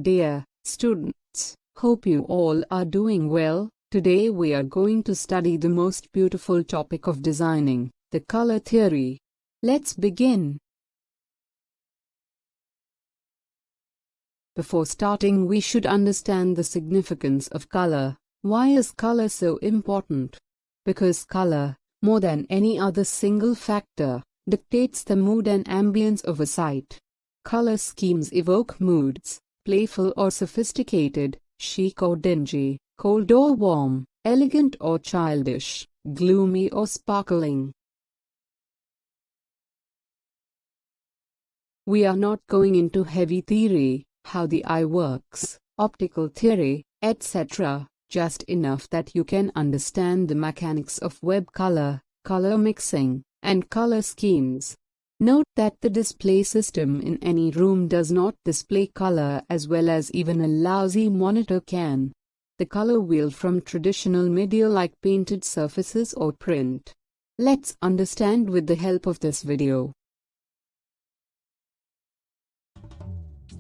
Dear students, hope you all are doing well. Today we are going to study the most beautiful topic of designing, the color theory. Let's begin. Before starting, we should understand the significance of color. Why is color so important? Because color, more than any other single factor, dictates the mood and ambience of a site. Color schemes evoke moods, playful or sophisticated, chic or dingy, cold or warm, elegant or childish, gloomy or sparkling. We are not going into heavy theory, how the eye works, optical theory, etc., just enough that you can understand the mechanics of web color, color mixing, and color schemes. Note that the display system in any room does not display color as well as even a lousy monitor can. The color wheel from traditional media like painted surfaces or print. Let's understand with the help of this video.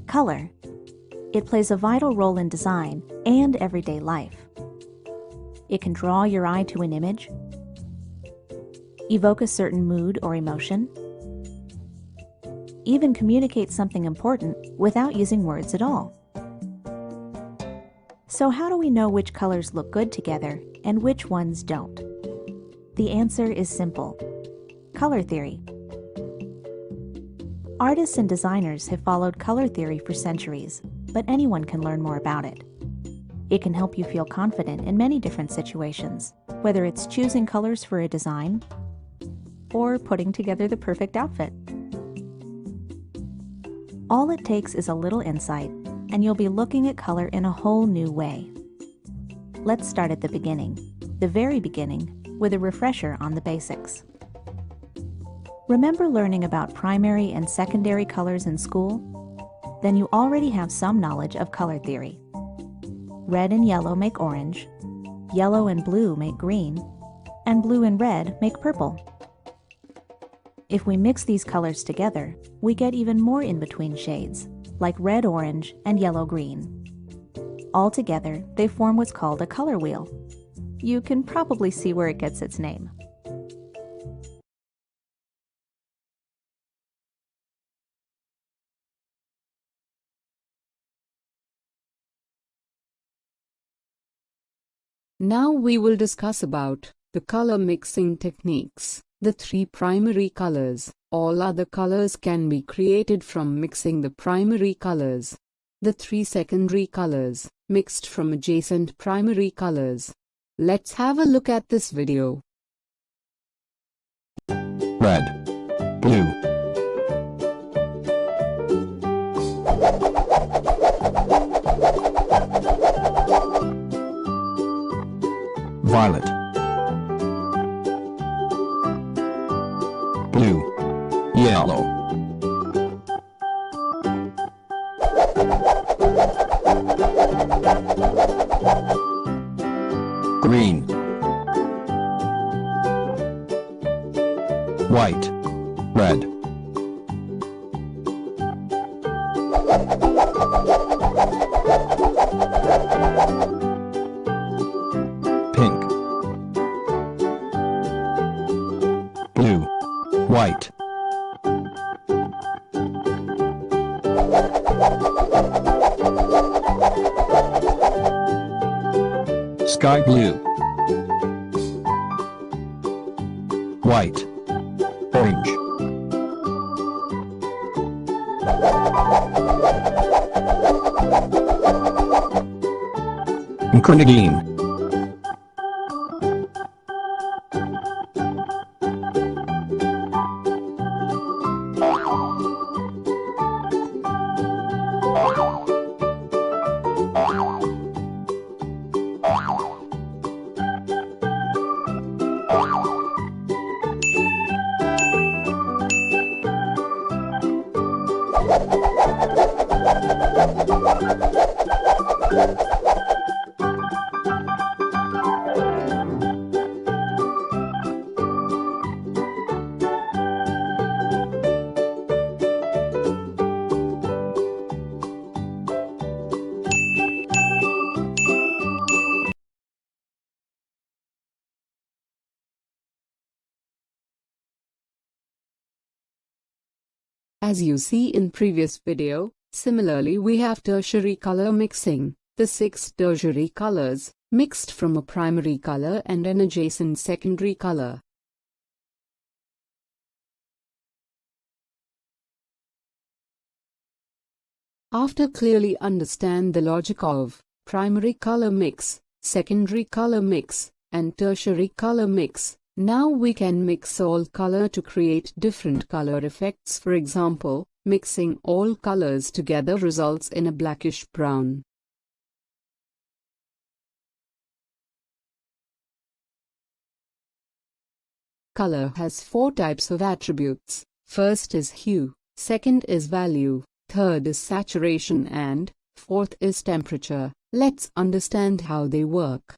Color. It plays a vital role in design and everyday life. It can draw your eye to an image, evoke a certain mood or emotion, even communicate something important without using words at all. So how do we know which colors look good together and which ones don't? The answer is simple. Color theory. Artists and designers have followed color theory for centuries, but anyone can learn more about it. It can help you feel confident in many different situations, whether it's choosing colors for a design or putting together the perfect outfit. All it takes is a little insight, and you'll be looking at color in a whole new way. Let's start at the beginning, the very beginning, with a refresher on the basics. Remember learning about primary and secondary colors in school? Then you already have some knowledge of color theory. Red and yellow make orange, yellow and blue make green, and blue and red make purple. If we mix these colors together, we get even more in-between shades, like red-orange and yellow-green. Altogether, they form what's called a color wheel. You can probably see where it gets its name. Now we will discuss about the color mixing techniques. The three primary colors. All other colors can be created from mixing the primary colors. The three secondary colors, mixed from adjacent primary colors. Let's have a look at this video. Red, blue, violet, blue, yellow, green, white, red, pink, blue, white, sky blue, white, orange, grenadine, As you see in previous video, similarly we have tertiary color mixing, the 6 tertiary colors, mixed from a primary color and an adjacent secondary color. After clearly understand the logic of primary color mix, secondary color mix, and tertiary color mix, now we can mix all color to create different color effects. For example, mixing all colors together results in a blackish brown. Color has 4 types of attributes. First is hue, second is value, third is saturation, and fourth is temperature. Let's understand how they work.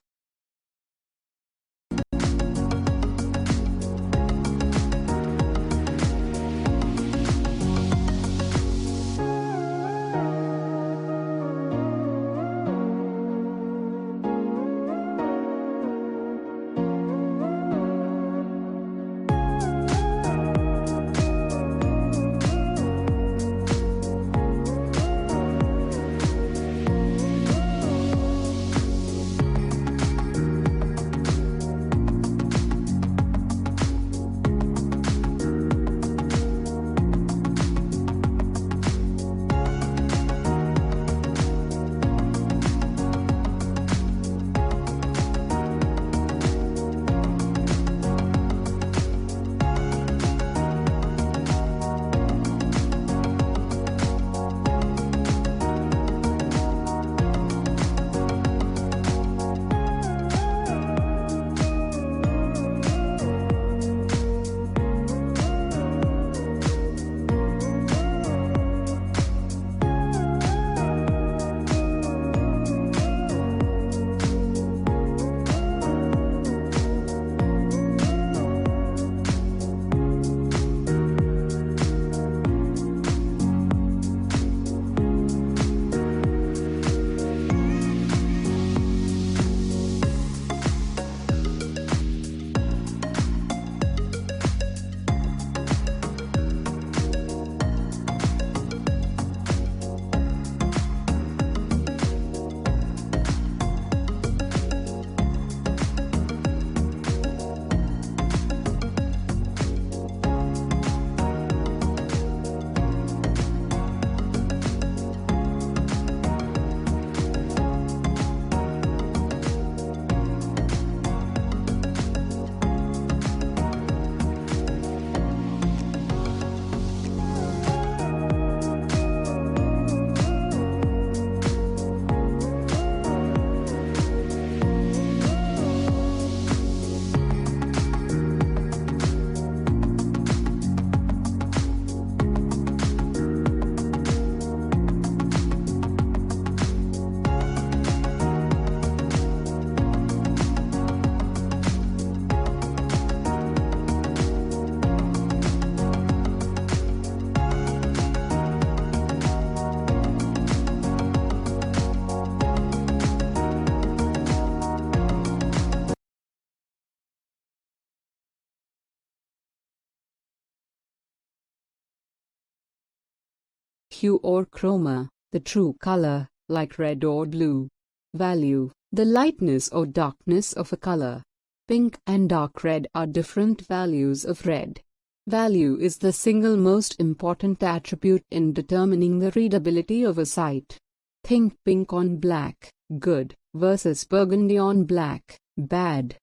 Hue or chroma, the true color, like red or blue. Value, the lightness or darkness of a color. Pink and dark red are different values of red. Value is the single most important attribute in determining the readability of a site. Think pink on black, good, versus burgundy on black, bad.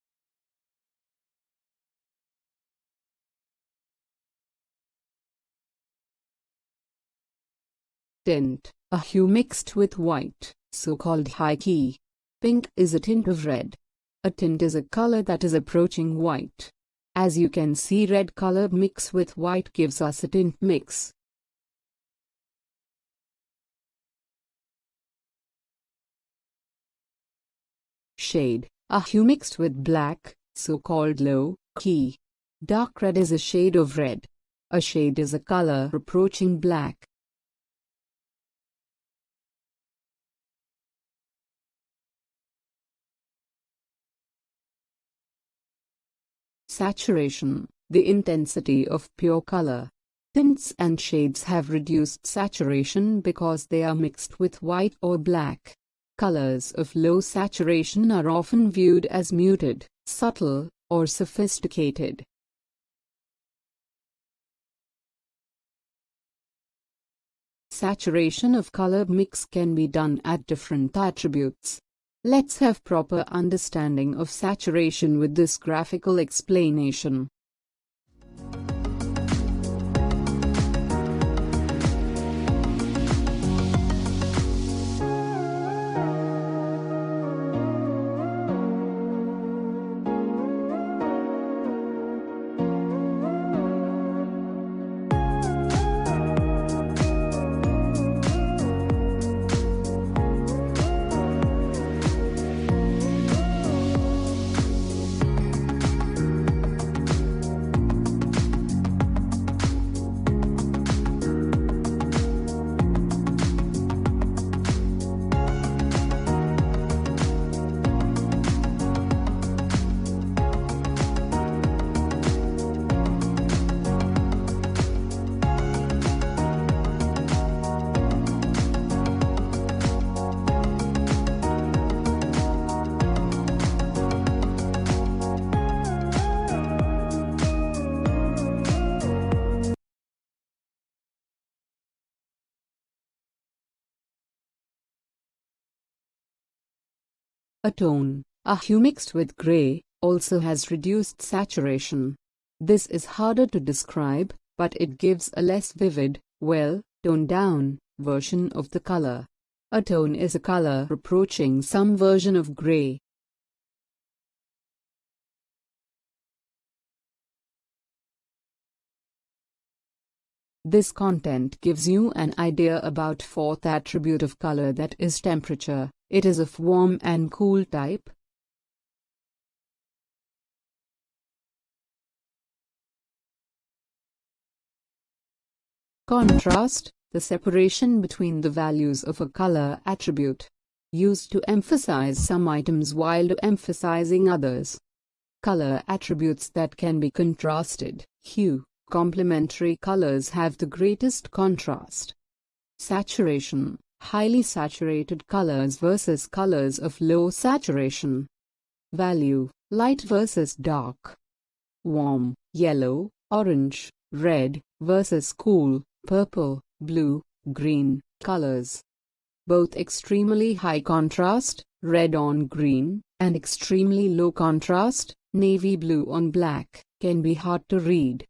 Tint, a hue mixed with white, so-called high key. Pink is a tint of red. A tint is a color that is approaching white. As you can see, red color mix with white gives us a tint mix. Shade, a hue mixed with black, so-called low key. Dark red is a shade of red. A shade is a color approaching black. Saturation, the intensity of pure color. Tints and shades have reduced saturation because they are mixed with white or black. Colors of low saturation are often viewed as muted, subtle, or sophisticated. Saturation of color mix can be done at different attributes. Let's have proper understanding of saturation with this graphical explanation. A tone, a hue mixed with gray, also has reduced saturation. This is harder to describe, but it gives a less vivid, toned down version of the color. A tone is a color approaching some version of gray. This content gives you an idea about fourth attribute of color, that is temperature. It is of warm and cool type. Contrast, the separation between the values of a color attribute, used to emphasize some items while emphasizing others. Color attributes that can be contrasted. Hue. Complementary colors have the greatest contrast. Saturation. Highly saturated colors versus colors of low saturation. Value. Light versus dark. Warm, yellow, orange, red, versus cool, purple, blue, green, colors. Both extremely high contrast, red on green, and extremely low contrast, navy blue on black, can be hard to read.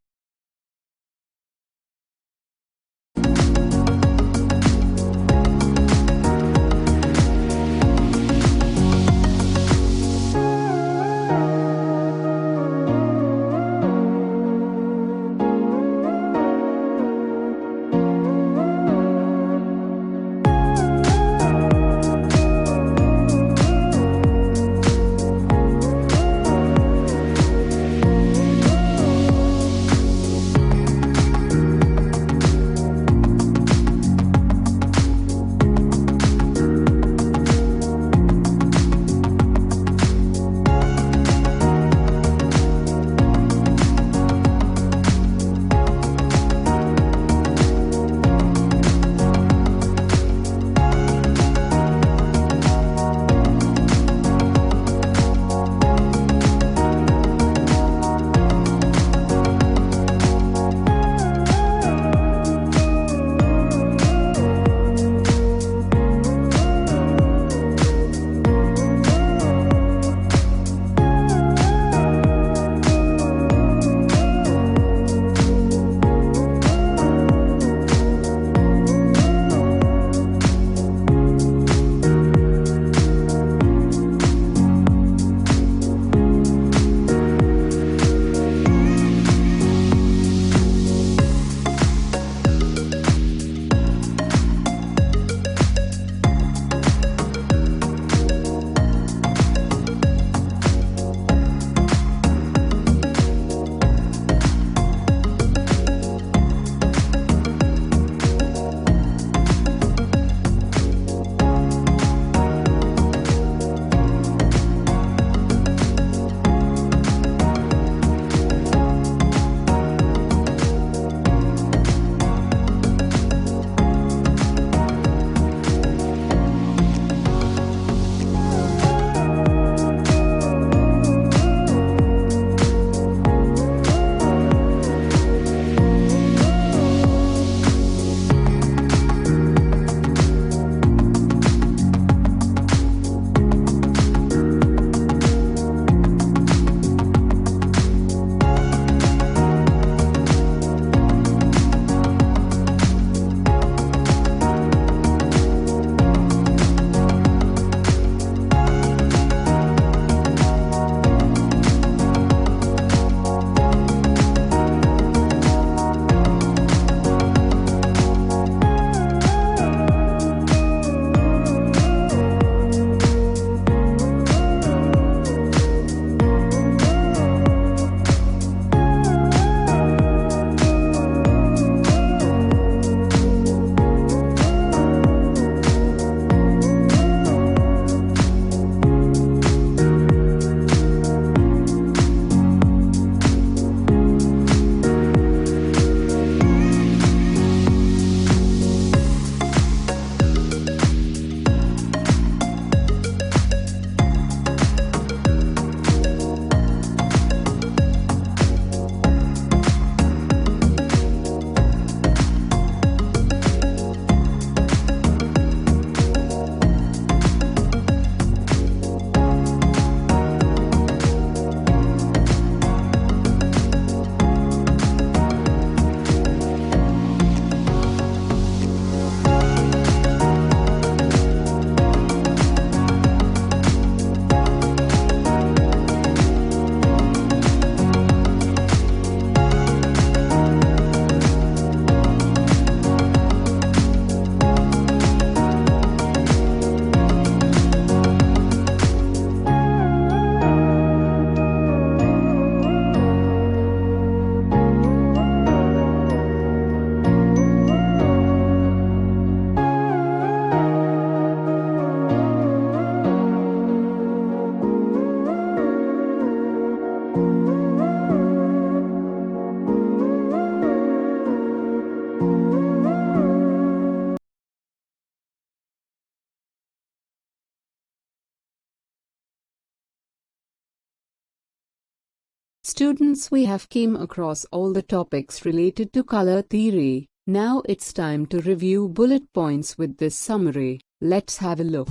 Students, we have came across all the topics related to color theory. Now it's time to review bullet points with this summary. Let's have a look.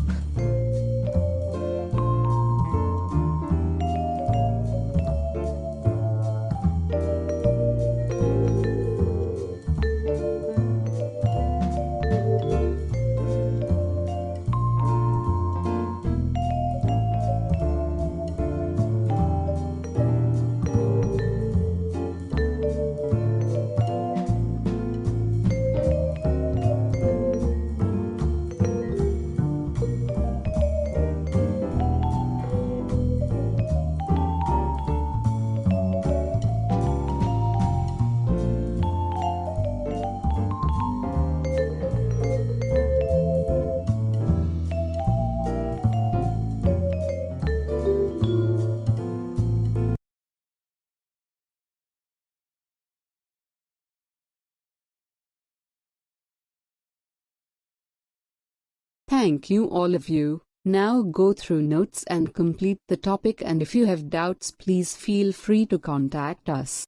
Thank you all of you. Now go through notes and complete the topic, and if you have doubts, please feel free to contact us.